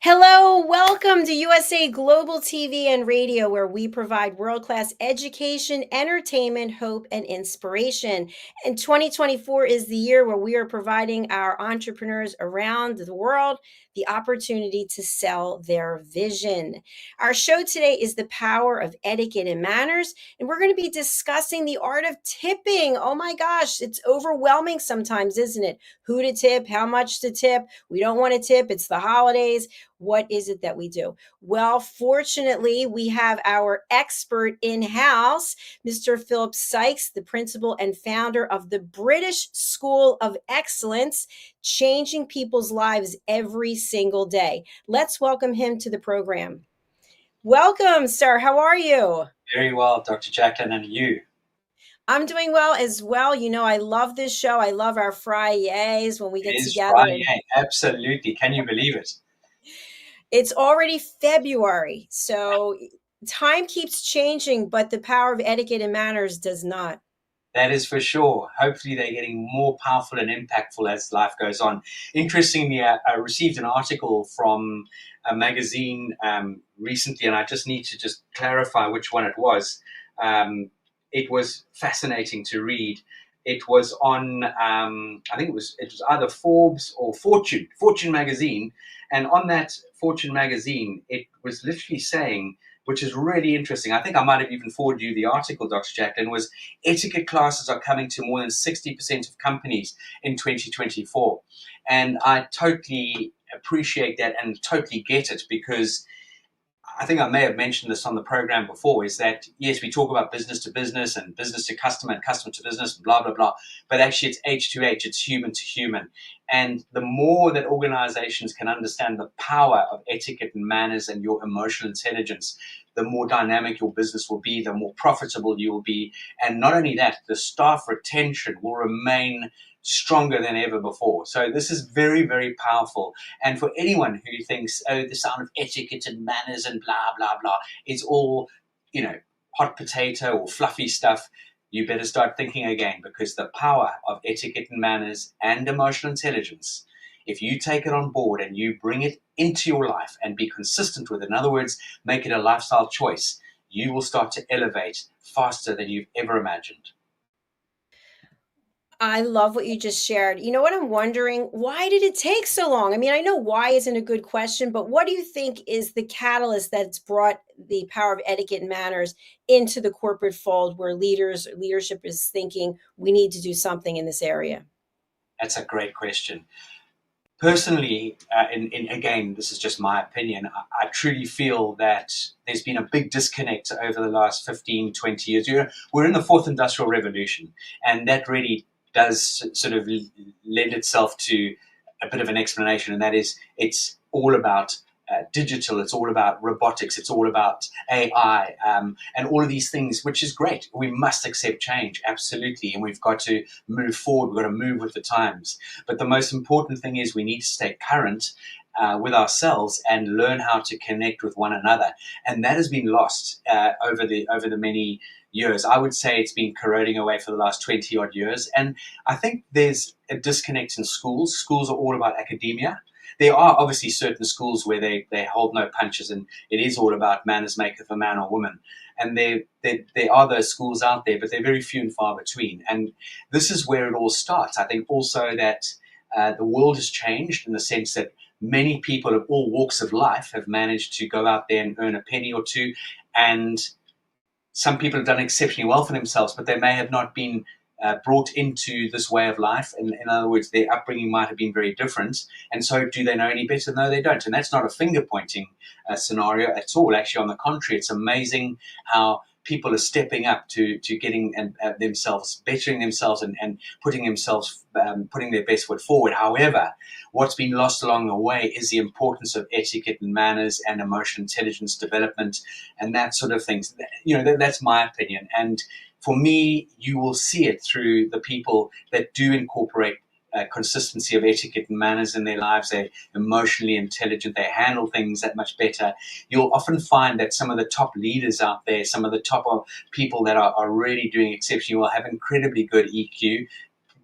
Hello, welcome to USA Global TV and Radio, where we provide world-class education, entertainment, hope, and inspiration. And 2024 is the year where we are providing our entrepreneurs around the world the opportunity to sell their vision. Our show today is the power of etiquette and manners, and we're going to be discussing the art of tipping. Oh my gosh, it's overwhelming sometimes, isn't it? Who to tip, how much to tip. We don't want to tip. It's the holidays. What is it that we do? Well, fortunately, we have our expert in-house, Mr. Philip Sykes, the principal and founder of the British School of Excellence, changing people's lives every single day. Let's welcome him to the program. Welcome, sir. How are you? Very well, Dr. Jacalyn, and you? I'm doing well as well. You know, I love this show. I love our Fridays when we get together. Friday. Absolutely. Can you believe it? It's already February, so time keeps changing, but the power of etiquette and manners does not. That is for sure. Hopefully they're getting more powerful and impactful as life goes on. Interestingly, I received an article from a magazine recently, and I just need to clarify which one it was. It was fascinating to read. It was on, I think it was either Forbes or Fortune magazine. And on that Fortune magazine, it was literally saying, which is really interesting. I think I might have even forwarded you the article, Dr. Jacalyn, was etiquette classes are coming to more than 60% of companies in 2024. And I totally appreciate that and totally get it, because I think I may have mentioned this on the program before, is that, yes, we talk about business to business and business to customer and customer to business and blah, blah, blah. But actually it's H to H, it's human to human. And the more that organizations can understand the power of etiquette and manners and your emotional intelligence, the more dynamic your business will be, the more profitable you will be. And not only that, the staff retention will remain stronger than ever before. So this is very, very powerful. And for anyone who thinks, oh, the sound of etiquette and manners and blah, blah, blah, it's all, hot potato or fluffy stuff, you better start thinking again, because the power of etiquette and manners and emotional intelligence, if you take it on board and you bring it into your life and be consistent with it, in other words, make it a lifestyle choice, you will start to elevate faster than you've ever imagined. I love what you just shared. You know what I'm wondering? Why did it take so long? I mean, I know why isn't a good question, but what do you think is the catalyst that's brought the power of etiquette and manners into the corporate fold, where leadership is thinking we need to do something in this area? That's a great question. Personally, again, this is just my opinion, I truly feel that there's been a big disconnect over the last 15, 20 years. We're in the fourth industrial revolution, and that really does sort of lend itself to a bit of an explanation, and that is it's all about digital, it's all about robotics, it's all about AI, and all of these things, which is great. We must accept change, absolutely, and we've got to move forward. We've got to move with the times. But the most important thing is we need to stay current with ourselves and learn how to connect with one another. And that has been lost over the many years. I would say it's been corroding away for the last 20 odd years. And I think there's a disconnect in schools. Schools are all about academia. There are obviously certain schools where they hold no punches, and it is all about manners maketh a man or woman. And there are those schools out there, but they're very few and far between. And this is where it all starts. I think also that the world has changed in the sense that many people of all walks of life have managed to go out there and earn a penny or two. And some people have done exceptionally well for themselves, but they may have not been brought into this way of life. In other words, their upbringing might have been very different. And so do they know any better? No, they don't. And that's not a finger-pointing scenario at all. Actually, on the contrary, it's amazing how people are stepping up to getting themselves, bettering themselves and putting themselves, putting their best foot forward. However, what's been lost along the way is the importance of etiquette and manners and emotional intelligence development and that sort of things. That's my opinion. And for me, you will see it through the people that do incorporate consistency of etiquette and manners in their lives. They're emotionally intelligent. They handle things that much better. You'll often find that some of the top leaders out there, some of the top people that are really doing exceptionally well, have incredibly good EQ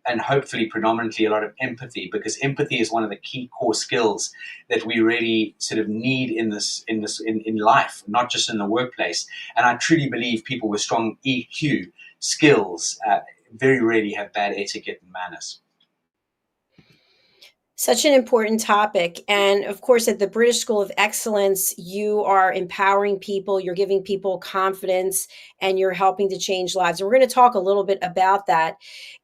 and hopefully predominantly a lot of empathy, because empathy is one of the key core skills that we really sort of need in life, not just in the workplace. And I truly believe people with strong EQ skills very rarely have bad etiquette and manners. Such an important topic. And of course, at the British School of Excellence, you are empowering people, you're giving people confidence, and you're helping to change lives. And we're going to talk a little bit about that.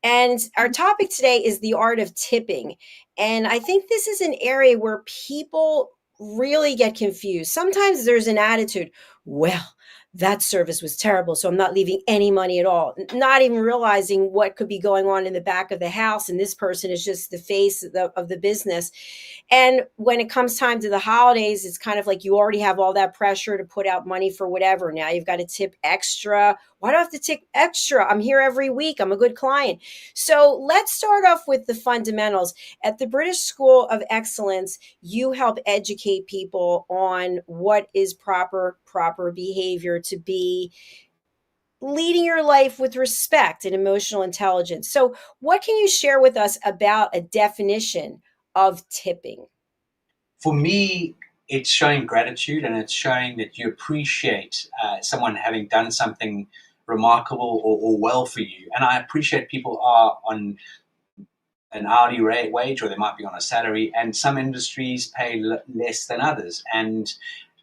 And our topic today is the art of tipping. And I think this is an area where people really get confused. Sometimes there's an attitude, well, that service was terrible, so I'm not leaving any money at all, not even realizing what could be going on in the back of the house. And this person is just the face of the business. And when it comes time to the holidays, it's kind of like you already have all that pressure to put out money for whatever. Now you've got to tip extra. Why do I have to tip extra? I'm here every week. I'm a good client. So let's start off with the fundamentals. At the British School of Excellence, you help educate people on what is proper behavior to be leading your life with respect and emotional intelligence. So what can you share with us about a definition of tipping? For me, it's showing gratitude, and it's showing that you appreciate someone having done something remarkable or well for you. And I appreciate people are on an hourly rate wage, or they might be on a salary, and some industries pay less than others. And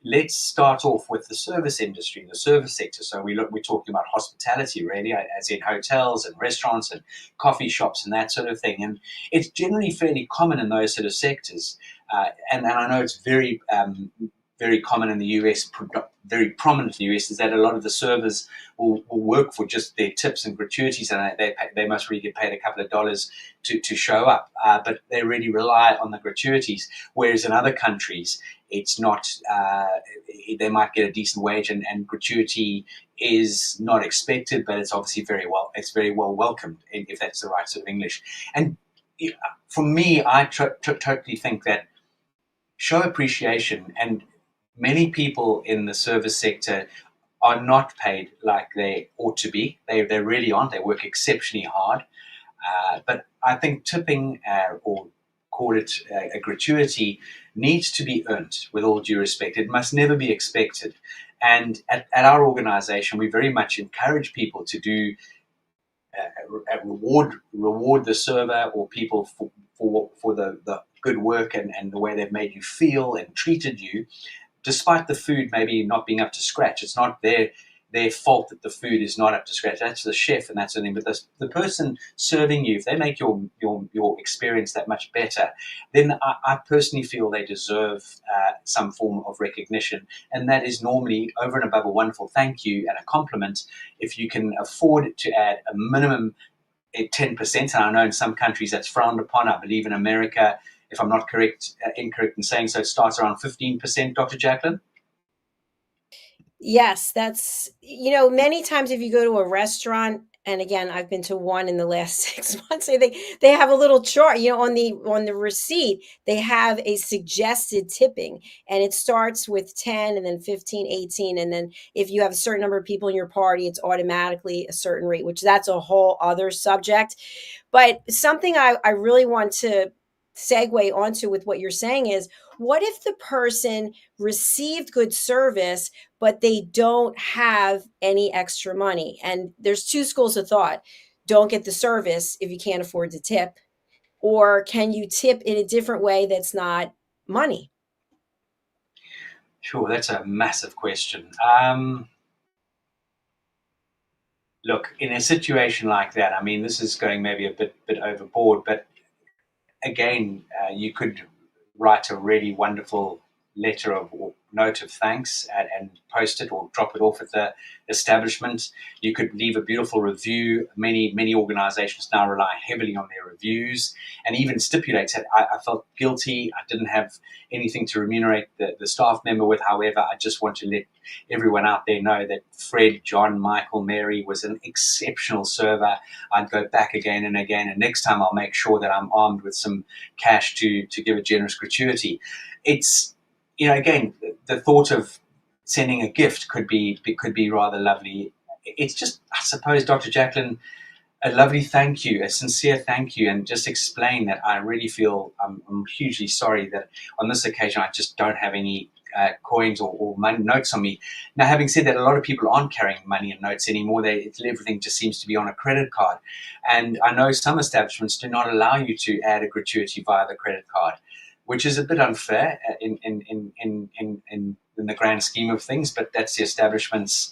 let's start off with the service industry, the service sector. So we're talking about hospitality, really, as in hotels and restaurants and coffee shops and that sort of thing. And it's generally fairly common in those sort of sectors. And I know it's very common in the US, very prominent in the US, is that a lot of the servers will work for just their tips and gratuities, and they must really get paid a couple of dollars to show up. But they really rely on the gratuities, whereas in other countries, it's not. They might get a decent wage, and gratuity is not expected, but it's obviously it's very well welcomed, if that's the right sort of English. And for me, I totally think that show appreciation, and many people in the service sector are not paid like they ought to be. They really aren't. They work exceptionally hard. But I think tipping, or call it a gratuity, needs to be earned with all due respect. It must never be expected. And at our organization, we very much encourage people to do reward the server or people for the good work and the way they've made you feel and treated you, despite the food maybe not being up to scratch. It's not their fault that the food is not up to scratch. That's the chef and that's the thing. But the person serving you, if they make your experience that much better, then I personally feel they deserve some form of recognition. And that is normally over and above a wonderful thank you and a compliment. If you can afford to add a minimum 10%, and I know in some countries that's frowned upon. I believe in America if I'm not incorrect in saying so. It starts around 15%, Dr. Jacalyn? Yes, that's many times if you go to a restaurant, and again, I've been to one in the last 6 months, they have a little chart, on the receipt, they have a suggested tipping, and it starts with 10 and then 15, 18, and then if you have a certain number of people in your party, it's automatically a certain rate, which that's a whole other subject. But something I really want to segue onto with what you're saying is, what if the person received good service but they don't have any extra money? And there's two schools of thought. Don't get the service if you can't afford to tip, or can you tip in a different way that's not money? Sure, that's a massive question. Look, in a situation like that, I mean, this is going maybe a bit overboard, but again, you could write a really wonderful letter of or note of thanks and post it or drop it off at the establishment. You could leave a beautiful review. Many organizations now rely heavily on their reviews and even stipulate that I felt guilty. I didn't have anything to remunerate the staff member with. However, I just want to let everyone out there know that Fred, John, Michael, Mary was an exceptional server. I'd go back again and again, and next time I'll make sure that I'm armed with some cash to give a generous gratuity. It's, again, the thought of sending a gift could be rather lovely. It's just, I suppose, Dr. Jacalyn, a lovely thank you, a sincere thank you, and just explain that I really feel I'm hugely sorry that on this occasion I just don't have any coins or money, notes on me. Now, having said that, a lot of people aren't carrying money and notes anymore. Everything just seems to be on a credit card. And I know some establishments do not allow you to add a gratuity via the credit card, which is a bit unfair in the grand scheme of things, but that's the establishment's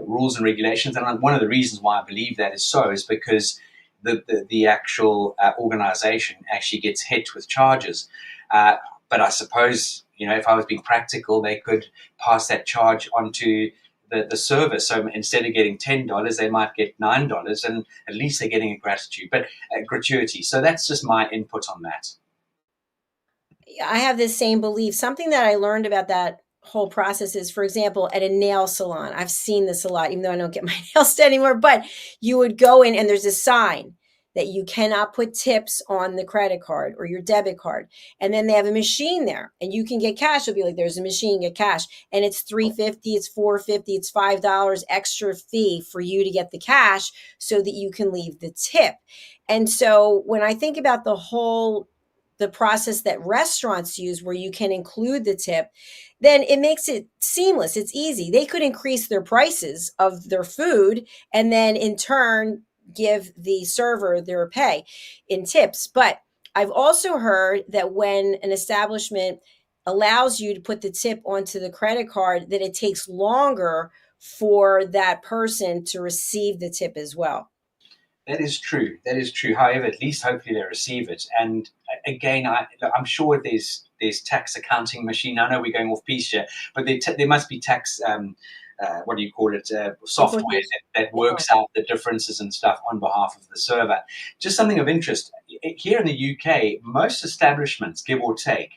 rules and regulations. And one of the reasons why I believe that is so is because the actual organization actually gets hit with charges. But I suppose, if I was being practical, they could pass that charge onto the service. So instead of getting $10, they might get $9, and at least they're getting a gratuity. So that's just my input on that. I have this same belief. Something that I learned about that whole process is, for example, at a nail salon, I've seen this a lot, even though I don't get my nails done anymore, but you would go in and there's a sign that you cannot put tips on the credit card or your debit card. And then they have a machine there and you can get cash. It'll be like, there's a machine, get cash. And it's $3.50, it's $4.50, it's $5 extra fee for you to get the cash so that you can leave the tip. And so when I think about the process that restaurants use where you can include the tip, then it makes it seamless. It's easy. They could increase their prices of their food and then in turn give the server their pay in tips. But I've also heard that when an establishment allows you to put the tip onto the credit card, that it takes longer for that person to receive the tip as well. That is true. That is true. However, at least hopefully they receive it. And again, I'm sure there's tax accounting machine. I know we're going off piece here, but there must be tax. What do you call it? Software that works out the differences and stuff on behalf of the server. Just something of interest here in the UK, most establishments, give or take,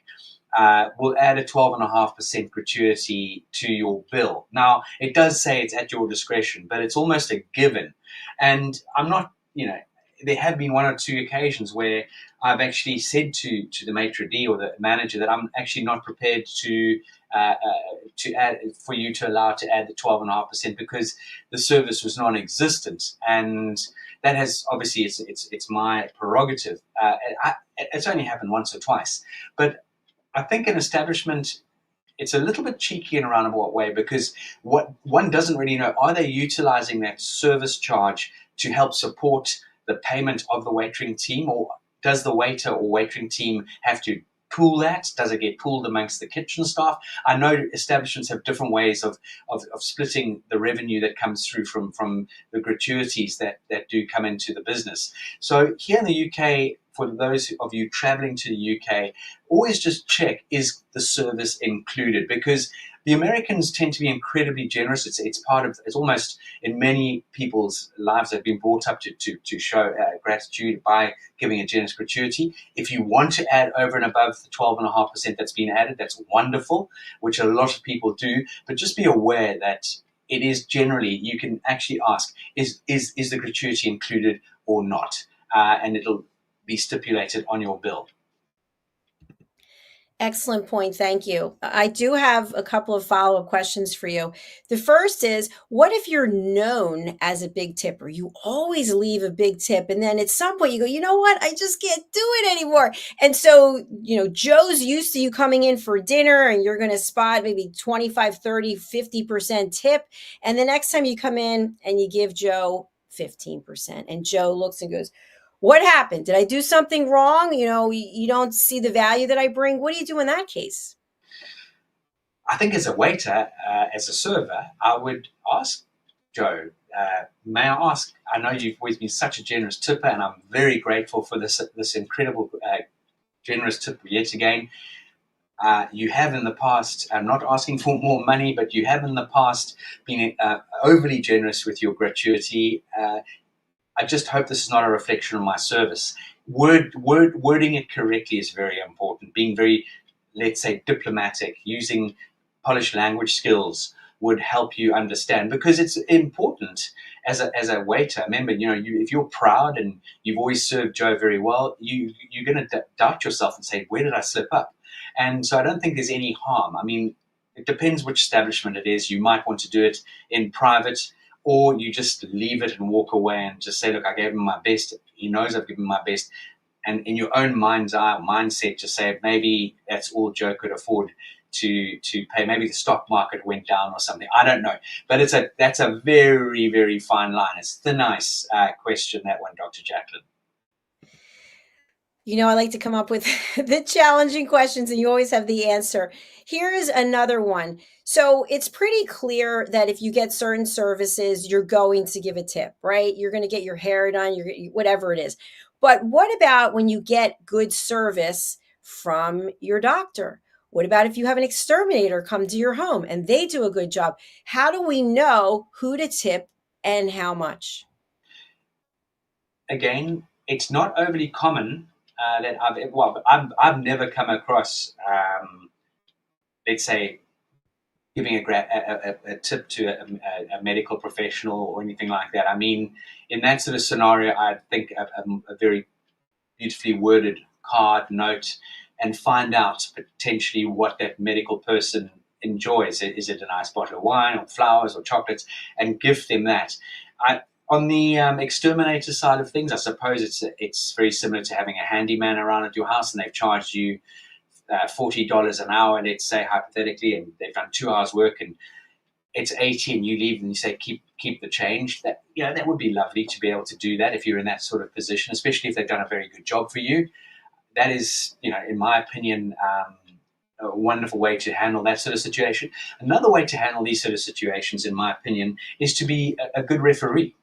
will add a 12.5% gratuity to your bill. Now, it does say it's at your discretion, but it's almost a given. And I'm not, there have been one or two occasions where I've actually said to the maitre d' or the manager that I'm actually not prepared to add for you to allow to add the 12.5% because the service was non-existent, and that has obviously it's my prerogative. It's only happened once or twice, but I think an establishment, it's a little bit cheeky in a roundabout way because what one doesn't really know, are they utilizing that service charge to help support the payment of the waitering team, or does the waiter or waitering team have to pool that? Does it get pooled amongst the kitchen staff? I know establishments have different ways of splitting the revenue that comes through from the gratuities that do come into the business. So here in the UK, for those of you traveling to the UK, always just check, is the service included? Because the Americans tend to be incredibly generous. It's part of, it's almost in many people's lives they've been brought up to show gratitude by giving a generous gratuity. If you want to add over and above the 12.5% that's been added, that's wonderful, which a lot of people do. But just be aware that it is generally, you can actually ask, is the gratuity included or not? And it'll be stipulated on your bill. Excellent point. Thank you. I do have a couple of follow up questions for you. The first is, what if you're known as a big tipper? You always leave a big tip, and then at some point you go, you know what? I just can't do it anymore. And so, Joe's used to you coming in for dinner and you're going to spot maybe 25, 30, 50% tip. And the next time you come in and you give Joe 15%, and Joe looks and goes, what happened? Did I do something wrong? You don't see the value that I bring. What do you do in that case? I think as a waiter, as a server, I would ask Joe, may I ask, I know you've always been such a generous tipper, and I'm very grateful for this incredible generous tip yet again. You have in the past, I'm not asking for more money, but you have in the past been overly generous with your gratuity. I just hope this is not a reflection on my service. Wording it correctly is very important. Being very, let's say, diplomatic, using polished language skills would help you understand, because it's important as a waiter. Remember, if you're proud and you've always served Joe very well, you're going to doubt yourself and say, where did I slip up? And so I don't think there's any harm. I mean, it depends which establishment it is. You might want to do it in private, or you just leave it and walk away and just say, look, I gave him my best. He knows I've given him my best. And in your own mind's eye, mindset, just say, maybe that's all Joe could afford to pay. Maybe the stock market went down or something. I don't know. But that's a very, very fine line. It's the nice question, that one, Dr. Jacalyn. I like to come up with the challenging questions, and you always have the answer. Here is another one. So it's pretty clear that if you get certain services, you're going to give a tip, right? You're going to get your hair done, whatever it is. But what about when you get good service from your doctor? What about if you have an exterminator come to your home and they do a good job? How do we know who to tip and how much? Again, it's not overly common that I've never come across, let's say, giving a tip to a medical professional or anything like that. I mean, in that sort of scenario, I think a very beautifully worded card note, and find out potentially what that medical person enjoys. Is it a nice bottle of wine or flowers or chocolates, and give them that. On the exterminator side of things, I suppose it's very similar to having a handyman around at your house, and they've charged you $40 an hour, let's say hypothetically, and they've done 2 hours work, and it's 80, and you leave and you say keep the change. That would be lovely to be able to do that if you're in that sort of position, especially if they've done a very good job for you. That is, in my opinion, a wonderful way to handle that sort of situation. Another way to handle these sort of situations, in my opinion, is to be a good referee.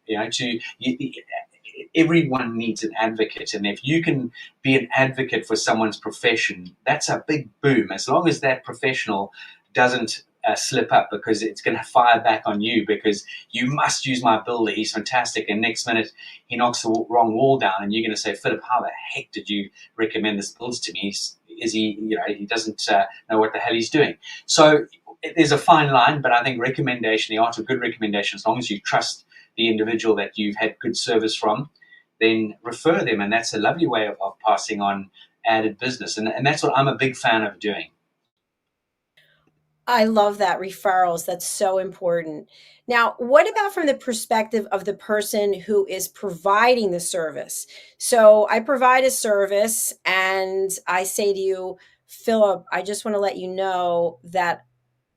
Everyone needs an advocate, and if you can be an advocate for someone's profession, that's a big boom. As long as that professional doesn't slip up, because it's going to fire back on you, because you must use my builder, he's fantastic, and next minute he knocks the wrong wall down, and you're going to say, Philip, how the heck did you recommend this build to me? He doesn't know what the hell he's doing. So there's a fine line, but I think recommendation, the art of good recommendation, as long as you trust the individual that you've had good service from, then refer them, and that's a lovely way of passing on added business, and that's what I'm a big fan of doing. I love that, referrals. That's so important. Now, what about from the perspective of the person who is providing the service? So I provide a service and I say to you, Philip, I just want to let you know that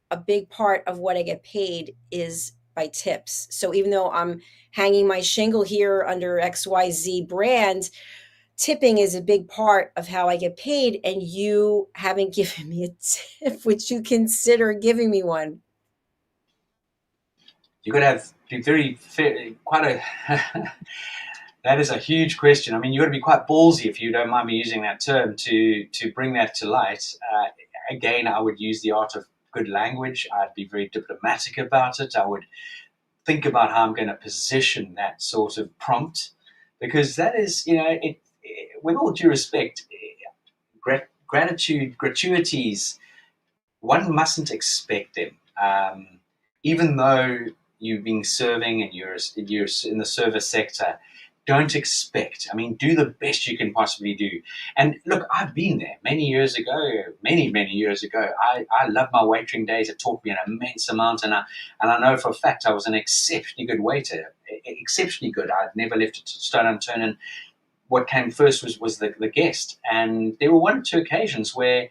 a big part of what I get paid is by tips. So even though I'm hanging my shingle here under XYZ brand, tipping is a big part of how I get paid, and you haven't given me a tip. Would you consider giving me one? You've got to be very fair, quite a That is a huge question. I mean, you've got to be quite ballsy, if you don't mind me using that term, to bring that to light. Again, I would use the art of good language. I'd be very diplomatic about it. I would think about how I'm going to position that sort of prompt, because that is, with all due respect, gratitude, gratuities, one mustn't expect them. Even though you've been serving and you're in the service sector, don't expect. I mean, do the best you can possibly do. And look, I've been there many years ago, many years ago. I love my waitering days. It taught me an immense amount, and I know for a fact I was an exceptionally good waiter, exceptionally good. I'd never left a stone unturned. And what came first was the guest. And there were one or two occasions where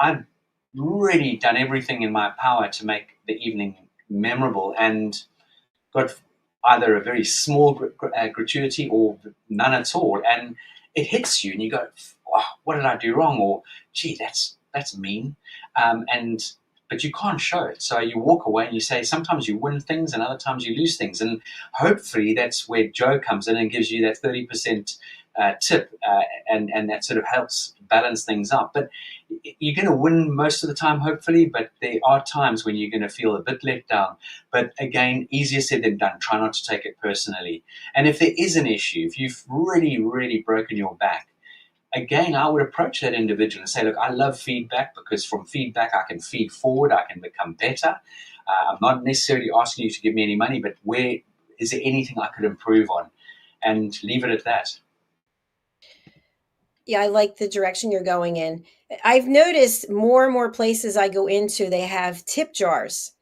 I'd really done everything in my power to make the evening memorable, and got either a very small gratuity or none at all, and it hits you, and you go, oh, "What did I do wrong?" Or, "Gee, that's mean," and but you can't show it, so you walk away and you say, sometimes you win things and other times you lose things, and hopefully that's where Joe comes in and gives you that 30% tip, and that sort of helps balance things out. But you're going to win most of the time, hopefully, but there are times when you're going to feel a bit let down. But again, easier said than done. Try not to take it personally. And if there is an issue, if you've really broken your back, again, I would approach that individual and say, look, I love feedback, because from feedback I can feed forward, I can become better. I'm not necessarily asking you to give me any money, but where is there anything I could improve on? And leave it at that. Yeah, I like the direction you're going in. I've noticed more and more places I go into, they have tip jars.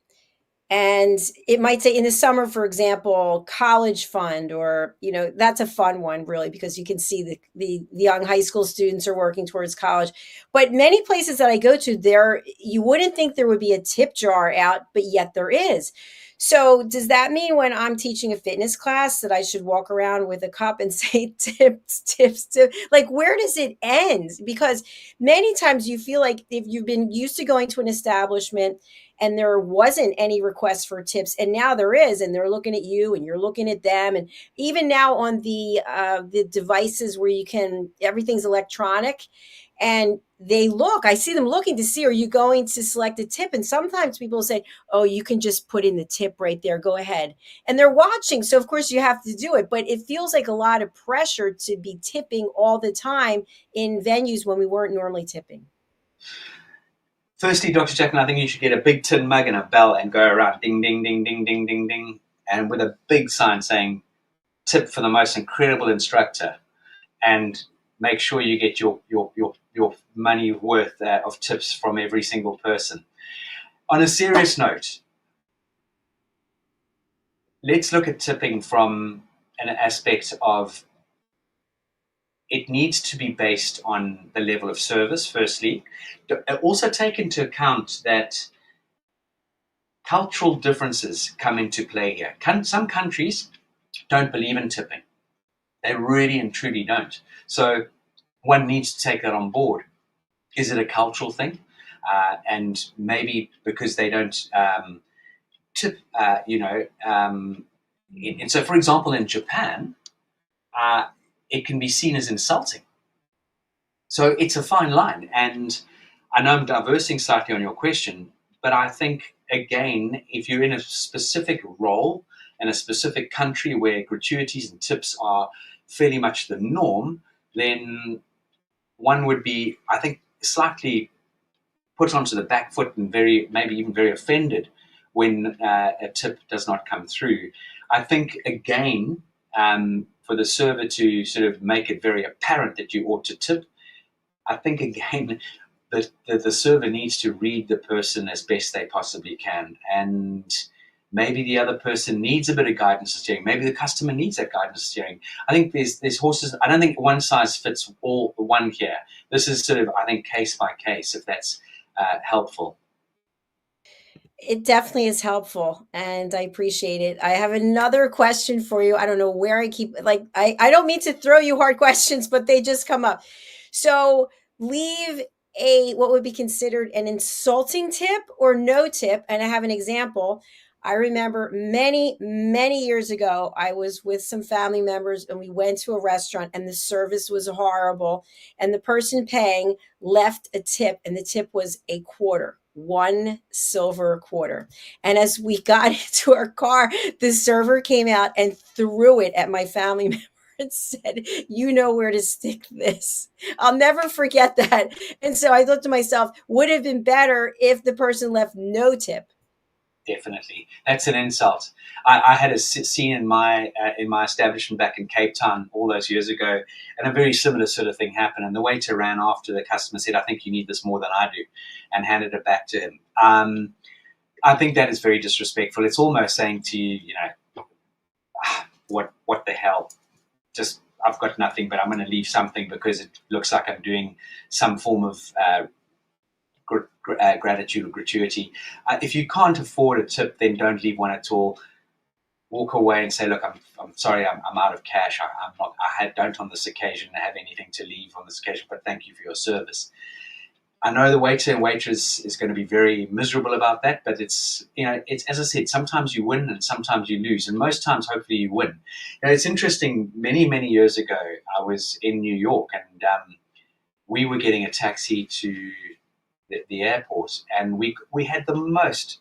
And it might say in the summer, for example, college fund, or, that's a fun one, really, because you can see the young high school students are working towards college. But many places that I go to, there, you wouldn't think there would be a tip jar out, but yet there is. So does that mean when I'm teaching a fitness class that I should walk around with a cup and say tips, like, where does it end? Because many times you feel like if you've been used to going to an establishment and there wasn't any requests for tips, and now there is, and they're looking at you and you're looking at them, and even now on the devices where you can, everything's electronic, and I see them looking to see, are you going to select a tip? And sometimes people say, oh, you can just put in the tip right there, go ahead. And they're watching, so of course you have to do it, but it feels like a lot of pressure to be tipping all the time in venues when we weren't normally tipping. Firstly, Dr. Jackalyn, I think you should get a big tin mug and a bell and go around ding, ding, ding, ding, ding, ding, ding, and with a big sign saying tip for the most incredible instructor, and make sure you get your money worth of tips from every single person. On a serious note, let's look at tipping from an aspect of, it needs to be based on the level of service, firstly. Also take into account that cultural differences come into play here. Some countries don't believe in tipping. They really and truly don't. So one needs to take that on board. Is it a cultural thing? And maybe because they don't tip, and so, for example, in Japan, it can be seen as insulting. So it's a fine line. And I know I'm diversing slightly on your question, but I think, again, if you're in a specific role in a specific country where gratuities and tips are fairly much the norm, then one would be, I think, slightly put onto the back foot and maybe even very offended when a tip does not come through. I think, again, for the server to sort of make it very apparent that you ought to tip, I think, again, the server needs to read the person as best they possibly can. And maybe the other person needs a bit of guidance and steering. Maybe the customer needs that guidance and steering. I think there's horses. I don't think one size fits all one here. This is sort of, I think, case by case, if that's helpful. It definitely is helpful, and I appreciate it. I have another question for you. I don't know where I keep, like, I don't mean to throw you hard questions, but they just come up. So leave a what would be considered an insulting tip or no tip, and I have an example. I remember many, many years ago, I was with some family members and we went to a restaurant and the service was horrible. And the person paying left a tip, and the tip was a quarter, one silver quarter. And as we got into our car, the server came out and threw it at my family member and said, "You know where to stick this." I'll never forget that. And so I thought to myself, would have been better if the person left no tip. Definitely, that's an insult. I had a scene in my establishment back in Cape Town all those years ago, and a very similar sort of thing happened. And the waiter ran after the customer, said, "I think you need this more than I do," and handed it back to him. I think that is very disrespectful. It's almost saying to you, you know, what the hell? Just I've got nothing, but I'm going to leave something because it looks like I'm doing some form of gratitude or gratuity. If you can't afford a tip, then don't leave one at all. Walk away and say, "Look, I'm sorry, I'm out of cash. I'm not. Don't on this occasion have anything to leave on this occasion, but thank you for your service." I know the waiter and waitress is going to be very miserable about that, but it's, you know, it's, as I said, sometimes you win and sometimes you lose, and most times, hopefully, you win. You know, it's interesting. Many years ago, I was in New York, and we were getting a taxi to the airport, and we had the most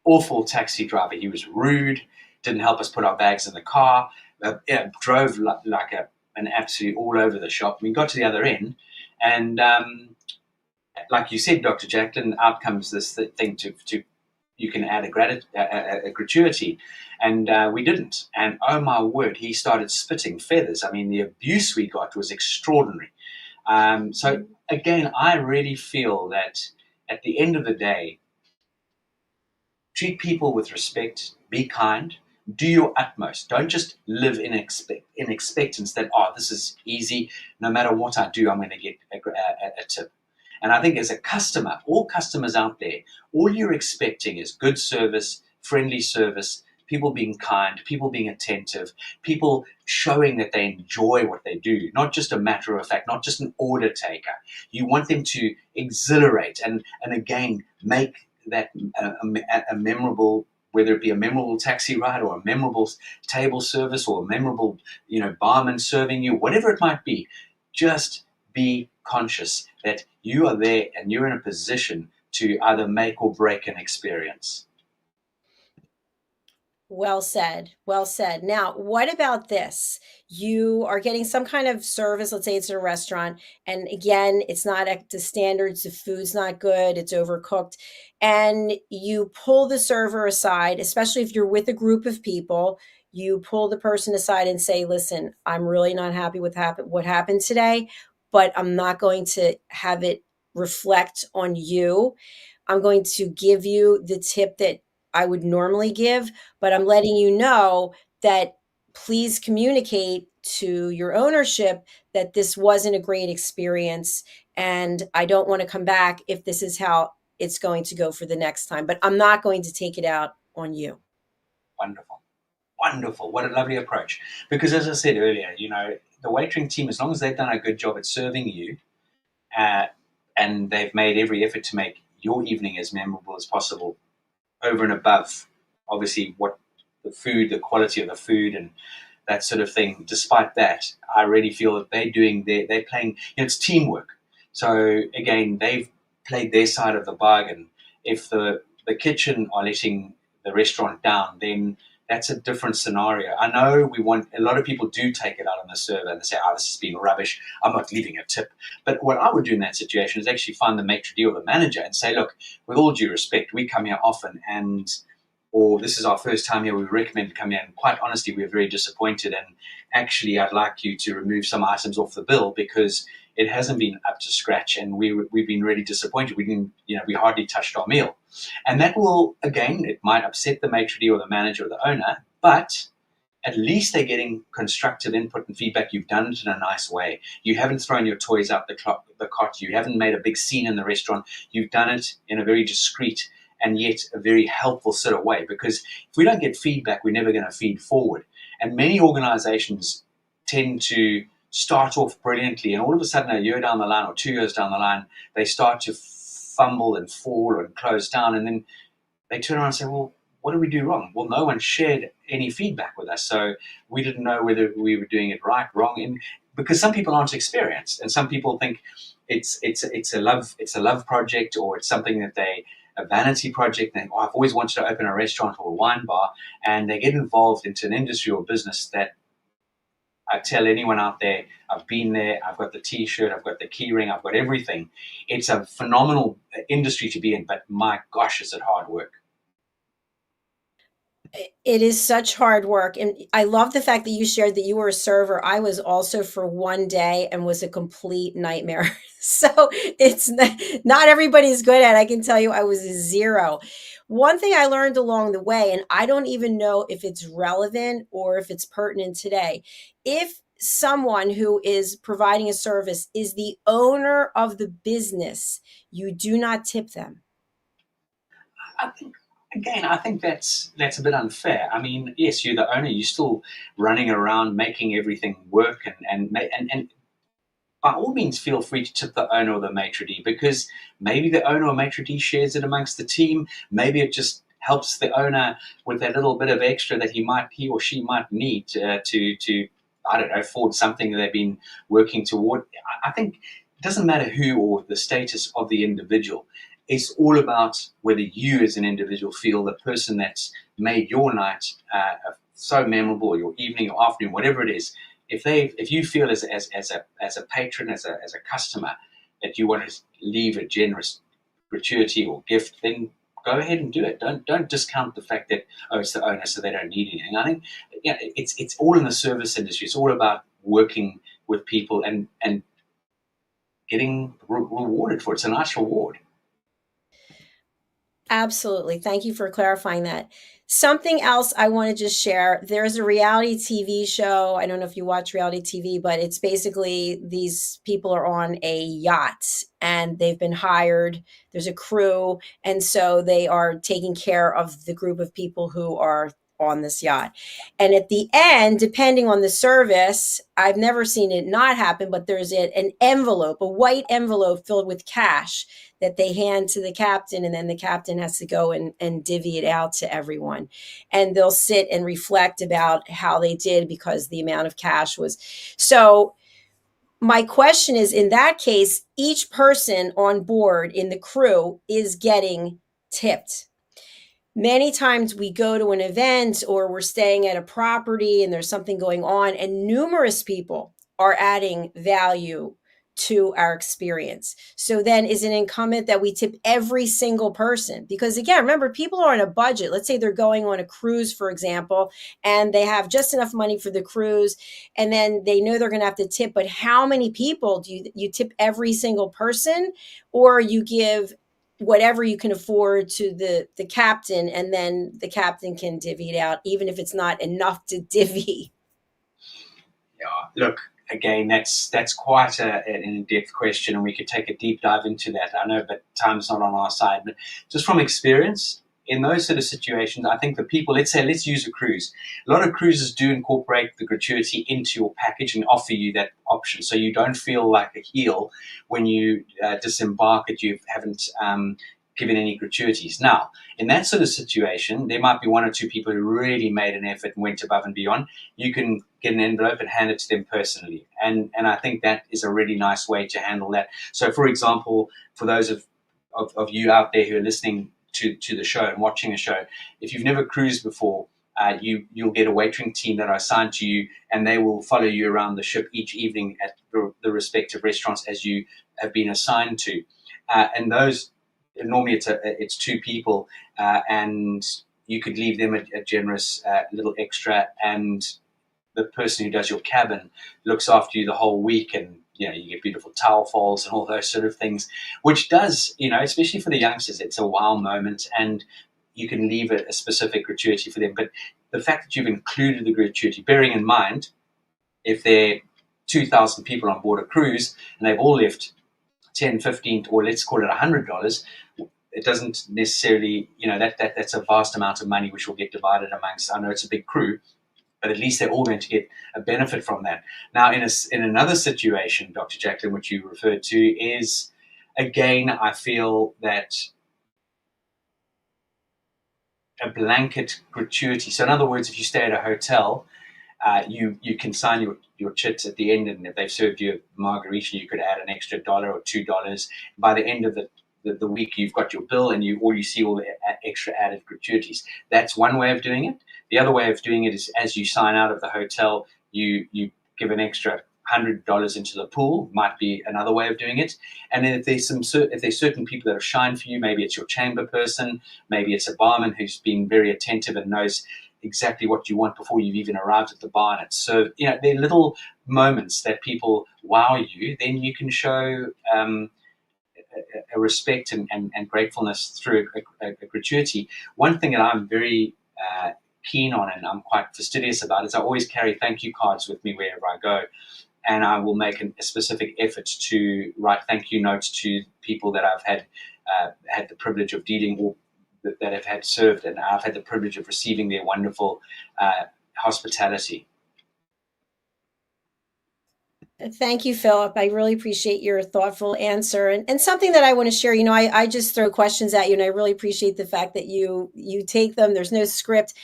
awful taxi driver. He was rude, didn't help us put our bags in the car, drove like an absolute all over the shop. We got to the other end, and like you said, Dr. JACALYN, out comes this thing to you can add a gratuity, and we didn't. And oh my word, he started spitting feathers. I mean, the abuse we got was extraordinary. So again, I really feel that at the end of the day, treat people with respect, be kind, do your utmost. Don't just live in expectance that, oh, this is easy. No matter what I do, I'm going to get a tip. And I think as a customer, all customers out there, all you're expecting is good service, friendly service, people being kind, people being attentive, people showing that they enjoy what they do, not just a matter of fact, not just an order taker. You want them to exhilarate and again, make that a memorable, whether it be a memorable taxi ride or a memorable table service or a memorable, you know, barman serving you, whatever it might be, just be conscious that you are there and you're in a position to either make or break an experience. Well said. Well said. Now, what about this? You are getting some kind of service, let's say it's a restaurant, and again, it's not up to standards, the food's not good, it's overcooked, and you pull the server aside, especially if you're with a group of people, you pull the person aside and say, "Listen, I'm really not happy with what happened today, but I'm not going to have it reflect on you. I'm going to give you the tip that I would normally give, but I'm letting you know that please communicate to your ownership that this wasn't a great experience. And I don't want to come back if this is how it's going to go for the next time, but I'm not going to take it out on you." Wonderful. Wonderful. What a lovely approach. Because as I said earlier, you know, the waitering team, as long as they've done a good job at serving you, uh, and they've made every effort to make your evening as memorable as possible, over and above, obviously, what the food, the quality of the food, and that sort of thing. Despite that, I really feel that they're playing. You know, it's teamwork. So again, they've played their side of the bargain. If the kitchen are letting the restaurant down, then that's a different scenario. I know we want a lot of people do take it out on the server and they say, "Oh, this has been rubbish. I'm not leaving a tip." But what I would do in that situation is actually find the maitre d' or the manager and say, "Look, with all due respect, we come here often, and or this is our first time here. We recommend coming here. And quite honestly, we're very disappointed. And actually, I'd like you to remove some items off the bill because it hasn't been up to scratch, and we've been really disappointed. We didn't, you know, we hardly touched our meal." And that will, again, it might upset the maitre d' or the manager or the owner, but at least they're getting constructive input and feedback. You've done it in a nice way. You haven't thrown your toys out the cot. You haven't made a big scene in the restaurant. You've done it in a very discreet and yet a very helpful sort of way. Because if we don't get feedback, we're never going to feed forward. And many organizations tend to start off brilliantly, and all of a sudden, a year down the line or 2 years down the line, they start to fumble and fall and close down. And then they turn around and say, "Well, what did we do wrong? Well, no one shared any feedback with us, so we didn't know whether we were doing it right, wrong, and because some people aren't experienced, and some people think it's a love project, or it's something that they a vanity project. And they, oh, I've always wanted to open a restaurant or a wine bar, and they get involved into an industry or business that I tell anyone out there, I've been there, I've got the t-shirt, I've got the key ring, I've got everything. It's a phenomenal industry to be in, but my gosh, is it hard work. It is such hard work, and I love the fact that you shared that you were a server. I was also for one day and was a complete nightmare. So it's not everybody's good at it. I can tell you I was a zero. One thing I learned along the way, and I don't even know if it's relevant or if it's pertinent today, if someone who is providing a service is the owner of the business, you do not tip them. I think again, I think that's a bit unfair. I mean, yes, you're the owner, you're still running around making everything work, and by all means, feel free to tip the owner or the maitre d', because maybe the owner or maitre d' shares it amongst the team. Maybe it just helps the owner with that little bit of extra that he or she might need to I don't know, forward something that they've been working toward. I think it doesn't matter who or the status of the individual. It's all about whether you, as an individual, feel the person that's made your night so memorable, your evening, your afternoon, whatever it is, if you feel as a patron, as a customer, that you want to leave a generous gratuity or gift, then go ahead and do it. Don't discount the fact that, oh, it's the owner, so they don't need anything. I think, yeah, it's all in the service industry. It's all about working with people and getting rewarded for it. It's a nice reward. Absolutely. Thank you for clarifying that. Something else I want to just share. There's a reality TV show. I don't know if you watch reality TV, but it's basically these people are on a yacht and they've been hired. There's a crew. And so they are taking care of the group of people who are on this yacht. And at the end, depending on the service, I've never seen it not happen, but there's an envelope, a white envelope filled with cash that they hand to the captain, and then the captain has to go and divvy it out to everyone. And they'll sit and reflect about how they did because the amount of cash was. So my question is, in that case, each person on board in the crew is getting tipped. Many times we go to an event or we're staying at a property and there's something going on, and numerous people are adding value to our experience. So then is it incumbent that we tip every single person? Because again, remember, people are on a budget. Let's say they're going on a cruise, for example, and they have just enough money for the cruise, and then they know they're going to have to tip. But how many people do you tip every single person, or you give whatever you can afford to the captain, and then the captain can divvy it out, even if it's not enough to divvy? Yeah, look, again, that's quite an in-depth question, and we could take a deep dive into that. I know, but time's not on our side. But just from experience, in those sort of situations, I think the people, let's use a cruise. A lot of cruises do incorporate the gratuity into your package and offer you that option, so you don't feel like a heel when you disembark, that you haven't given any gratuities. Now, in that sort of situation, there might be one or two people who really made an effort and went above and beyond. You can get an envelope and hand it to them personally. And I think that is a really nice way to handle that. So, for example, for those of you out there who are listening to the show and watching the show, if you've never cruised before, you'll get a waitering team that are assigned to you, and they will follow you around the ship each evening at the respective restaurants as you have been assigned to. And those, normally it's two people, and you could leave them a generous little extra, and the person who does your cabin looks after you the whole week, and you get beautiful towel folds and all those sort of things, which does, especially for the youngsters, it's a wow moment, and you can leave a specific gratuity for them. But the fact that you've included the gratuity, bearing in mind, if there are 2,000 people on board a cruise and they've all left 10, 15, or let's call it $100, it doesn't necessarily, that's a vast amount of money which will get divided amongst, I know it's a big crew, but at least they're all going to get a benefit from that. Now, in another situation, Dr. Jacalyn, which you referred to, is, again, I feel that a blanket gratuity. So in other words, if you stay at a hotel, you can sign your chits at the end, and if they've served you a margarita, you could add an extra $1 or $2. By the end of the week, you've got your bill, and you see all the extra added gratuities. That's one way of doing it. The other way of doing it is, as you sign out of the hotel, you give an extra $100 into the pool. Might be another way of doing it. And then if there's certain people that have shined for you, maybe it's your chamber person, maybe it's a barman who's been very attentive and knows exactly what you want before you've even arrived at the bar. And so, they're little moments that people wow you. Then you can show a respect and gratefulness through a gratuity. One thing that I'm very keen on, and I'm quite fastidious about, is I always carry thank you cards with me wherever I go. And I will make a specific effort to write thank you notes to people that I've had the privilege of dealing, or that have had served, and I've had the privilege of receiving their wonderful hospitality. Thank you, Philip. I really appreciate your thoughtful answer. And something that I want to share, I just throw questions at you, and I really appreciate the fact that you take them. There's no script.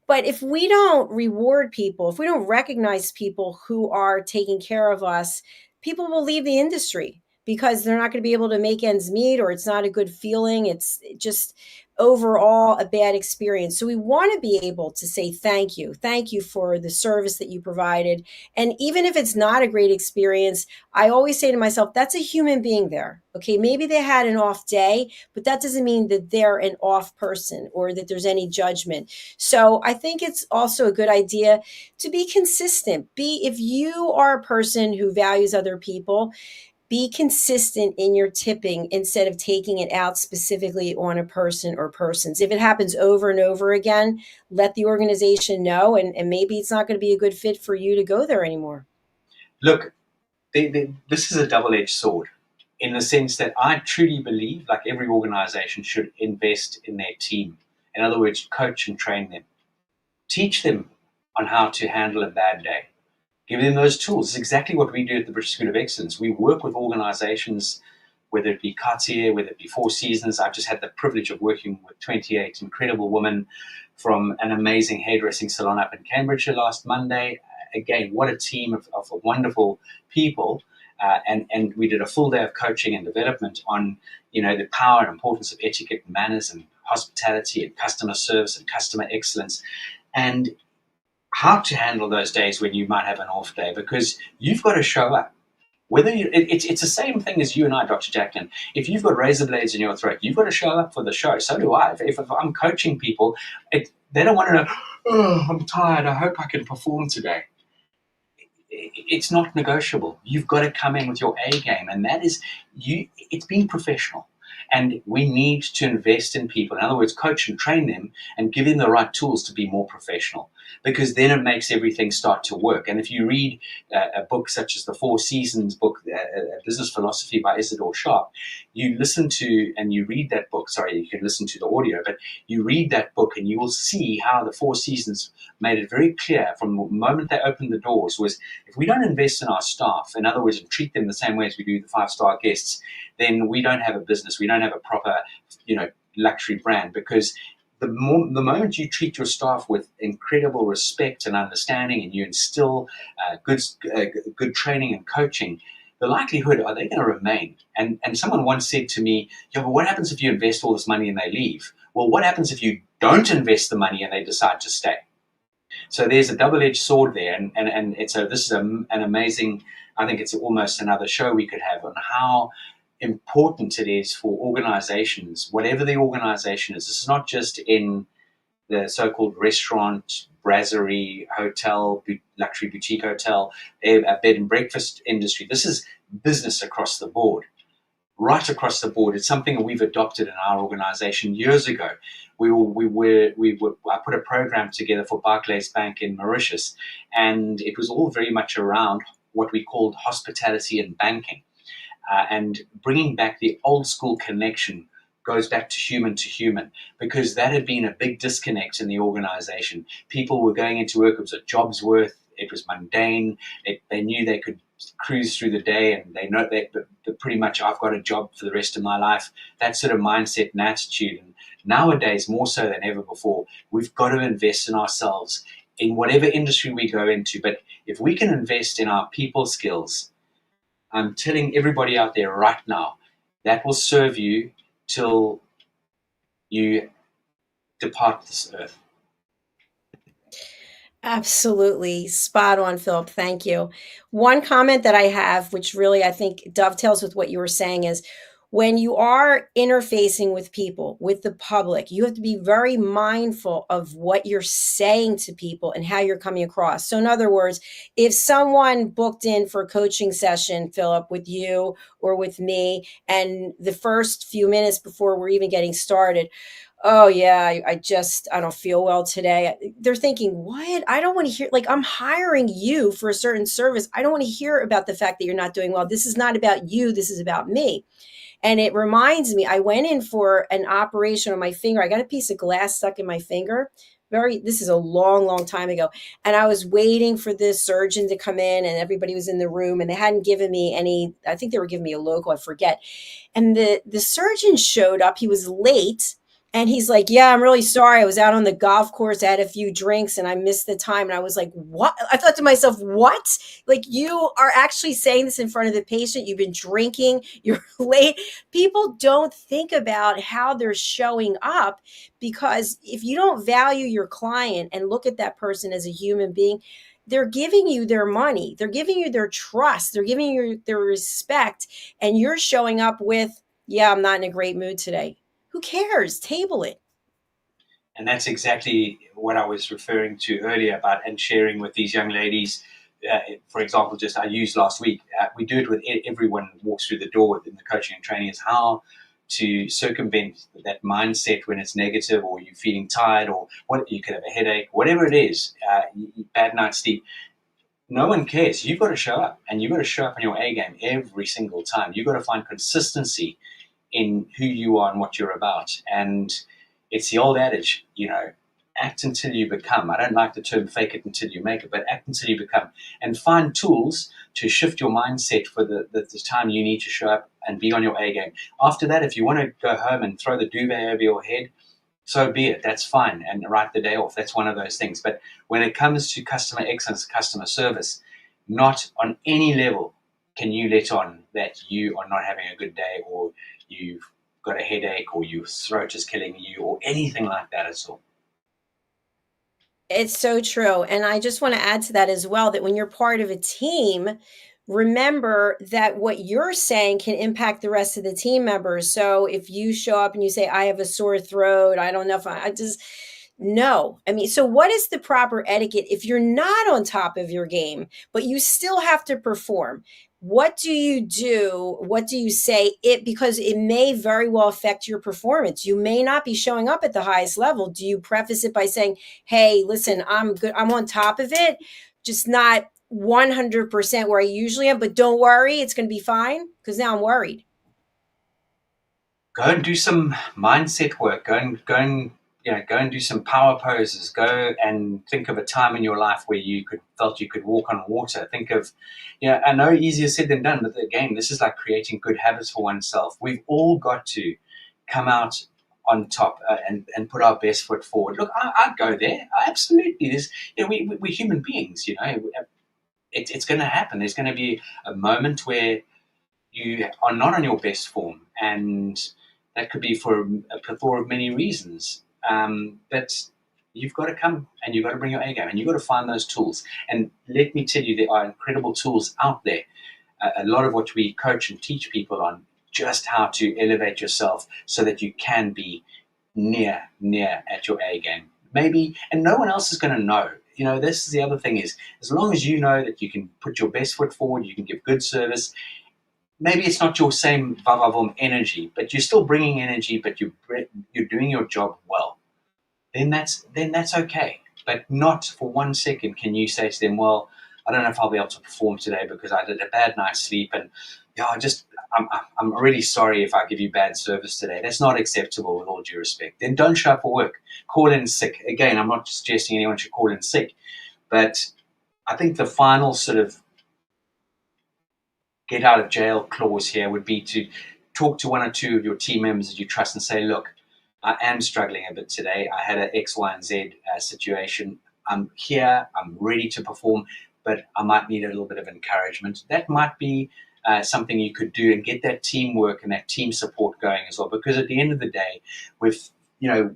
But if we don't reward people, if we don't recognize people who are taking care of us, people will leave the industry because they're not going to be able to make ends meet, or it's not a good feeling. It's just overall a bad experience. So we want to be able to say thank you. Thank you for the service that you provided. And even if it's not a great experience, I always say to myself, that's a human being there. Okay, maybe they had an off day, but that doesn't mean that they're an off person or that there's any judgment. So I think it's also a good idea to be consistent. If you are a person who values other people, be consistent in your tipping instead of taking it out specifically on a person or persons. If it happens over and over again, let the organization know, and maybe it's not going to be a good fit for you to go there anymore. Look, this is a double-edged sword, in the sense that I truly believe, like every organization, should invest in their team. In other words, coach and train them. Teach them on how to handle a bad day. Give them those tools. It's exactly what we do at the British School of Excellence. We work with organizations, whether it be Cartier, whether it be Four Seasons. I've just had the privilege of working with 28 incredible women from an amazing hairdressing salon up in Cambridgeshire last Monday. Again, what a team of wonderful people. And we did a full day of coaching and development on, the power and importance of etiquette and manners and hospitality and customer service and customer excellence, and how to handle those days when you might have an off day, because you've got to show up. Whether it's the same thing as you and I, Dr. JACALYN. If you've got razor blades in your throat, you've got to show up for the show. So do I. If I'm coaching people, they don't want to know, oh, I'm tired, I hope I can perform today. It's not negotiable. You've got to come in with your A game, and that is you. It's being professional. And we need to invest in people. In other words, coach and train them and give them the right tools to be more professional, because then it makes everything start to work. And if you read a book such as the Four Seasons book, A Business Philosophy by Isidore Sharp, you listen to and you read that book. Sorry, you can listen to the audio, but you read that book and you will see how the Four Seasons made it very clear from the moment they opened the doors was, if we don't invest in our staff, in other words, and treat them the same way as we do the five-star guests, then we don't have a business. We don't have a proper, luxury brand, because the moment you treat your staff with incredible respect and understanding, and you instill good training and coaching, the likelihood are they going to remain. And someone once said to me, yeah, but what happens if you invest all this money and they leave? Well, what happens if you don't invest the money and they decide to stay? So there's a double-edged sword there, and this is an amazing. I think it's almost another show we could have on how important it is for organizations, whatever the organization is. This is not just in the so-called restaurant, brasserie, hotel, luxury boutique hotel, bed and breakfast industry. This is business across the board, right across the board. It's something that we've adopted in our organization years ago. I put a program together for Barclays Bank in Mauritius, and it was all very much around what we called hospitality and banking. And bringing back the old school connection goes back to human, because that had been a big disconnect in the organization. People were going into work, it was a job's worth, it was mundane, they knew they could cruise through the day, and they know that pretty much I've got a job for the rest of my life. That sort of mindset and attitude. And nowadays, more so than ever before, we've got to invest in ourselves in whatever industry we go into. But if we can invest in our people skills, I'm telling everybody out there right now, that will serve you till you depart this earth. Absolutely. Spot on, Philip. Thank you. One comment that I have, which really I think dovetails with what you were saying, is when you are interfacing with people, with the public, you have to be very mindful of what you're saying to people and how you're coming across. So, in other words, if someone booked in for a coaching session, Philip, with you or with me, and the first few minutes before we're even getting started, oh yeah, I don't feel well today. They're thinking, what? I don't want to hear, like, I'm hiring you for a certain service. I don't want to hear about the fact that you're not doing well. This is not about you. This is about me. And it reminds me, I went in for an operation on my finger. I got a piece of glass stuck in my finger. This is a long, long time ago. And I was waiting for this surgeon to come in, and everybody was in the room, and they hadn't given me any, I think they were giving me a local, I forget. And the surgeon showed up. He was late. And he's like, yeah, I'm really sorry. I was out on the golf course. I had a few drinks and I missed the time. And I was like, what? I thought to myself, what? Like, you are actually saying this in front of the patient. You've been drinking. You're late. People don't think about how they're showing up, because if you don't value your client and look at that person as a human being, they're giving you their money. They're giving you their trust. They're giving you their respect. And you're showing up with, yeah, I'm not in a great mood today. Who cares? Table it. And that's exactly what I was referring to earlier about, and sharing with these young ladies. For example, just I used last week, we do it with everyone who walks through the door within the coaching and training, is how to circumvent that mindset when it's negative, or you're feeling tired, or what, you could have a headache, whatever it is, bad night's sleep. No one cares. You've got to show up, and you've got to show up in your A game every single time. You've got to find consistency in who you are and what you're about. And it's the old adage, act until you become. I don't like the term fake it until you make it, but act until you become. And find tools to shift your mindset for the time you need to show up and be on your A game. After that, if you want to go home and throw the duvet over your head, so be it. That's fine. And write the day off. That's one of those things. But when it comes to customer excellence, customer service, not on any level can you let on that you are not having a good day, or you've got a headache, or your throat is killing you, or anything like that at all. It's so true. And I just want to add to that as well, that when you're part of a team, remember that what you're saying can impact the rest of the team members. So if you show up and you say, I have a sore throat, I don't know if I just, no. I mean, so what is the proper etiquette if you're not on top of your game, but you still have to perform? What do you do? What do you say? Because it may very well affect your performance. You may not be showing up at the highest level. Do you preface it by saying, hey, listen, I'm good, I'm on top of it, just not 100% where I usually am, but don't worry, it's going to be fine, because now I'm worried. Go and do some mindset work. Go and do some power poses. Go and think of a time in your life where you felt you could walk on water. Think of, I know easier said than done, but again, this is like creating good habits for oneself. We've all got to come out on top, and put our best foot forward. Look, I'd go there. Absolutely. We're human beings. It's going to happen. There's going to be a moment where you are not on your best form, and that could be for a plethora of many reasons. But you've got to come, and you've got to bring your A game, and you've got to find those tools. And let me tell you, there are incredible tools out there. A lot of what we coach and teach people on, just how to elevate yourself so that you can be near at your A game. Maybe, and no one else is going to know. This is the other thing, is as long as you know that you can put your best foot forward, you can give good service. Maybe it's not your same vavavum energy, but you're still bringing energy, but you're doing your job well. Then that's okay. But not for 1 second can you say to them, well, I don't know if I'll be able to perform today because I did a bad night's sleep, and I'm really sorry if I give you bad service today. That's not acceptable, with all due respect. Then don't show up for work. Call in sick. Again, I'm not suggesting anyone should call in sick, but I think the final sort of get out of jail clause here would be to talk to one or two of your team members that you trust and say, look, I am struggling a bit today. I had an X, Y, and Z situation. I'm here. I'm ready to perform, but I might need a little bit of encouragement. That might be something you could do and get that teamwork and that team support going as well. Because at the end of the day, with, you know,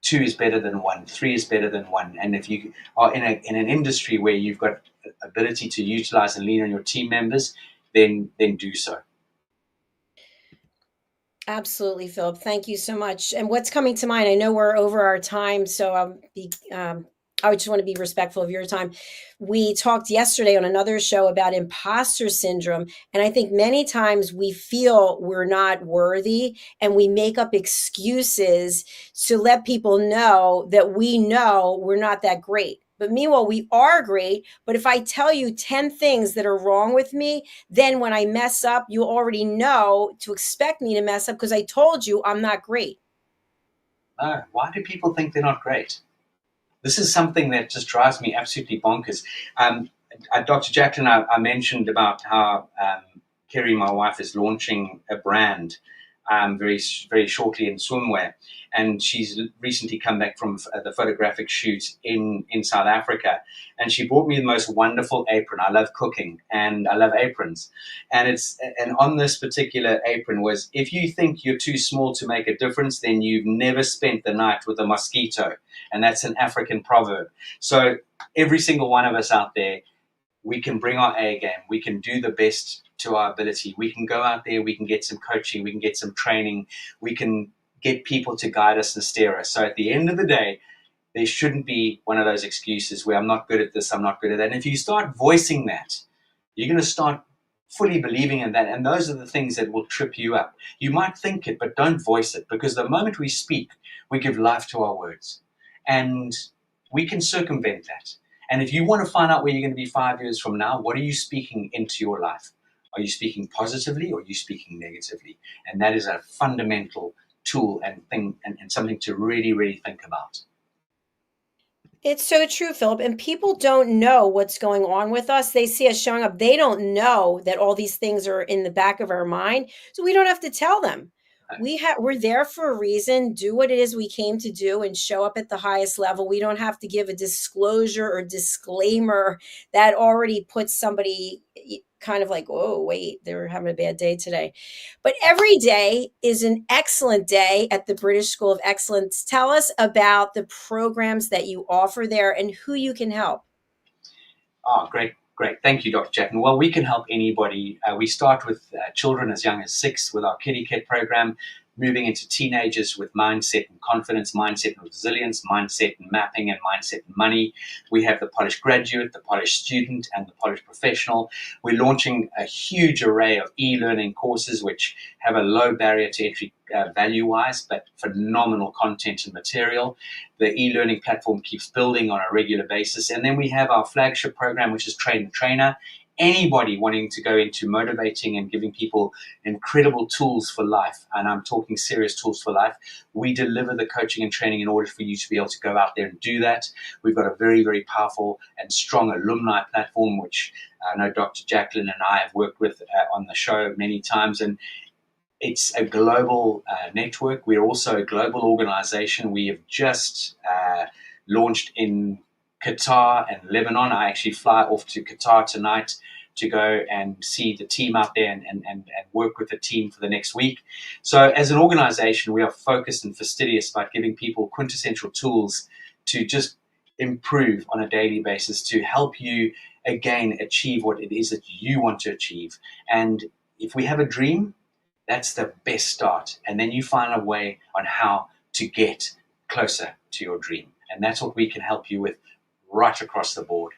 two is better than one, three is better than one. And if you are in an industry where you've got ability to utilize and lean on your team members, then do so. Absolutely, Philip. Thank you so much. And what's coming to mind? I know we're over our time, so I just want to be respectful of your time. We talked yesterday on another show about imposter syndrome, and I think many times we feel we're not worthy, and we make up excuses to let people know we're not that great. But meanwhile, we are great. But if I tell you 10 things that are wrong with me, then when I mess up, you already know to expect me to mess up because I told you I'm not great. No, why do people think they're not great? This is something that just drives me absolutely bonkers. Dr. Jacalyn, I mentioned about how Kerry, my wife, is launching a brand very, very shortly in swimwear. And she's recently come back from the photographic shoot in South Africa. And she brought me the most wonderful apron. I love cooking and I love aprons. And on this particular apron was, if you think you're too small to make a difference, then you've never spent the night with a mosquito. And that's an African proverb. So every single one of us out there, we can bring our A game. We can do the best to our ability. We can go out there, we can get some coaching, we can get some training, we can get people to guide us and steer us. So at the end of the day, there shouldn't be one of those excuses where I'm not good at this, I'm not good at that. And if you start voicing that, you're going to start fully believing in that. And those are the things that will trip you up. You might think it, but don't voice it, because the moment we speak, we give life to our words. And we can circumvent that. And if you want to find out where you're going to be 5 years from now, what are you speaking into your life? Are you speaking positively or are you speaking negatively? And that is a fundamental tool and thing and something to really, really think about. It's so true, Philip. And people don't know what's going on with us. They see us showing up. They don't know that all these things are in the back of our mind. So we don't have to tell them. We're there for a reason. Do what it is we came to do and show up at the highest level. We don't have to give a disclosure or disclaimer that already puts somebody kind of like, oh, wait, they're having a bad day today. But every day is an excellent day at the British School of Excellence. Tell us about the programs that you offer there and who you can help. Oh, great, great. Thank you, Dr. Jackson. Well, we can help anybody. We start with children as young as 6 with our KERBECK program, moving into teenagers with mindset and confidence, mindset and resilience, mindset and mapping, and mindset and money. We have the polished graduate, the polished student, and the polished professional. We're launching a huge array of e-learning courses which have a low barrier to entry value-wise, but phenomenal content and material. The e-learning platform keeps building on a regular basis. And then we have our flagship program, which is Train the Trainer. Anybody wanting to go into motivating and giving people incredible tools for life, and I'm talking serious tools for life, we deliver the coaching and training in order for you to be able to go out there and do that. We've got a very, very powerful and strong alumni platform, which I know Dr. Jacalyn and I have worked with on the show many times, and it's a global network. We're also a global organization. We have just launched in Qatar and Lebanon. I actually fly off to Qatar tonight to go and see the team out there and work with the team for the next week. So as an organization, we are focused and fastidious about giving people quintessential tools to just improve on a daily basis to help you, again, achieve what it is that you want to achieve. And if we have a dream, that's the best start. And then you find a way on how to get closer to your dream. And that's what we can help you with right across the board.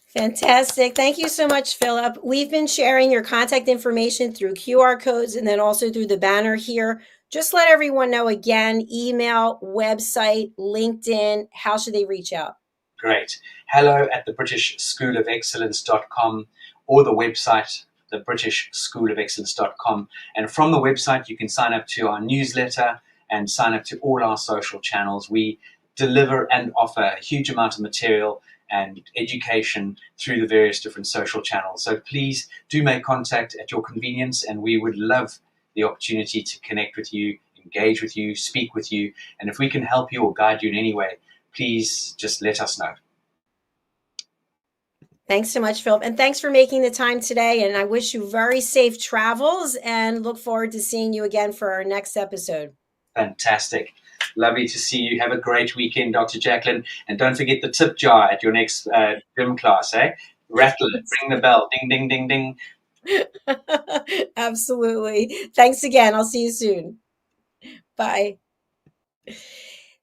Fantastic. Thank you so much, Philip. We've been sharing your contact information through QR codes and then also through the banner here. Just let everyone know again, email, website, LinkedIn, how should they reach out? Great. Hello at thebritishschoolofexcellence.com or the website, thebritishschoolofexcellence.com. And from the website, you can sign up to our newsletter and sign up to all our social channels. We deliver and offer a huge amount of material and education through the various different social channels. So please do make contact at your convenience, and we would love the opportunity to connect with you, engage with you, speak with you. And if we can help you or guide you in any way, please just let us know. Thanks so much, Philip. And thanks for making the time today. And I wish you very safe travels and look forward to seeing you again for our next episode. Fantastic. Lovely to see you. Have a great weekend, Dr. JACALYN. And don't forget the tip jar at your next gym class, eh? Rattle it, ring the bell, ding, ding, ding, ding. Absolutely. Thanks again. I'll see you soon. Bye.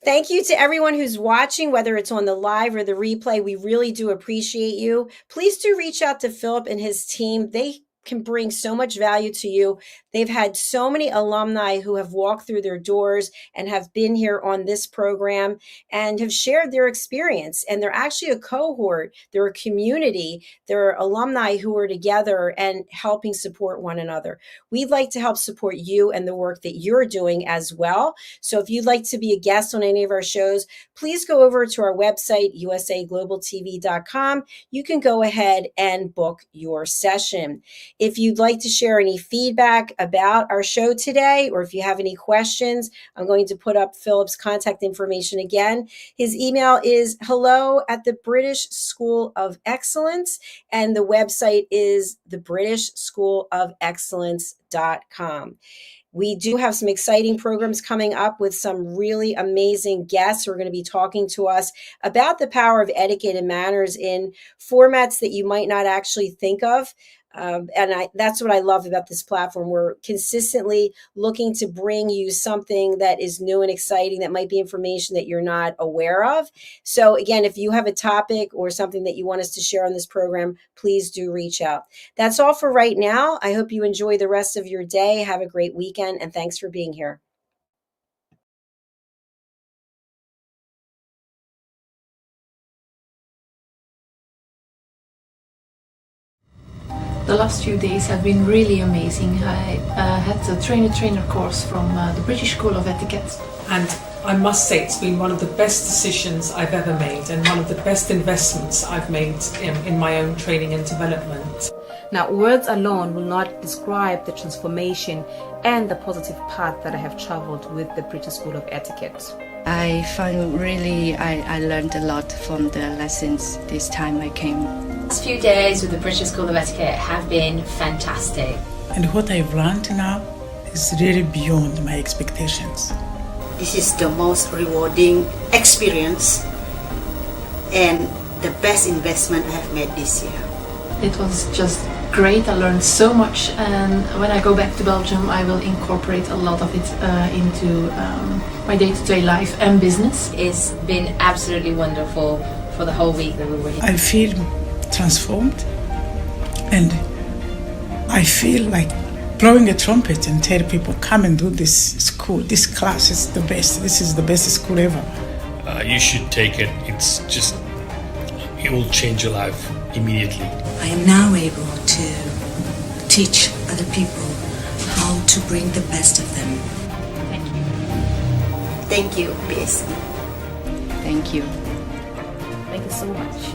Thank you to everyone who's watching, whether it's on the live or the replay. We really do appreciate you. Please do reach out to Philip and his team. They can bring so much value to you. They've had so many alumni who have walked through their doors and have been here on this program and have shared their experience. And they're actually a cohort. They're a community. They're alumni who are together and helping support one another. We'd like to help support you and the work that you're doing as well. So if you'd like to be a guest on any of our shows, please go over to our website, usaglobaltv.com. You can go ahead and book your session. If you'd like to share any feedback about our show today, or if you have any questions, I'm going to put up Philip's contact information again. His email is hello@the BritishSchoolOfExcellence, and the website is thebritishschoolofexcellence.com. We do have some exciting programs coming up with some really amazing guests who are going to be talking to us about the power of etiquette and manners in formats that you might not actually think of. That's what I love about this platform. We're consistently looking to bring you something that is new and exciting, that might be information that you're not aware of. So again, if you have a topic or something that you want us to share on this program, please do reach out. That's all for right now. I hope you enjoy the rest of your day. Have a great weekend, and thanks for being here. The last few days have been really amazing. I had a trainer course from the British School of Etiquette. And I must say it's been one of the best decisions I've ever made and one of the best investments I've made in my own training and development. Now, words alone will not describe the transformation and the positive path that I have traveled with the British School of Etiquette. I find really I learned a lot from the lessons this time I came. The last few days with the British School of Etiquette have been fantastic. And what I've learned now is really beyond my expectations. This is the most rewarding experience and the best investment I have made this year. It was just great. I learned so much, and when I go back to Belgium I will incorporate a lot of it into my day-to-day life and business. It's been absolutely wonderful for the whole week that we were here. I feel transformed, and I feel like blowing a trumpet and tell people, come and do this school, this class is the best, this is the best school ever. You should take it. It will change your life immediately. I am now able to teach other people how to bring the best of them. Thank you. Thank you, BSc. Thank you. Thank you so much.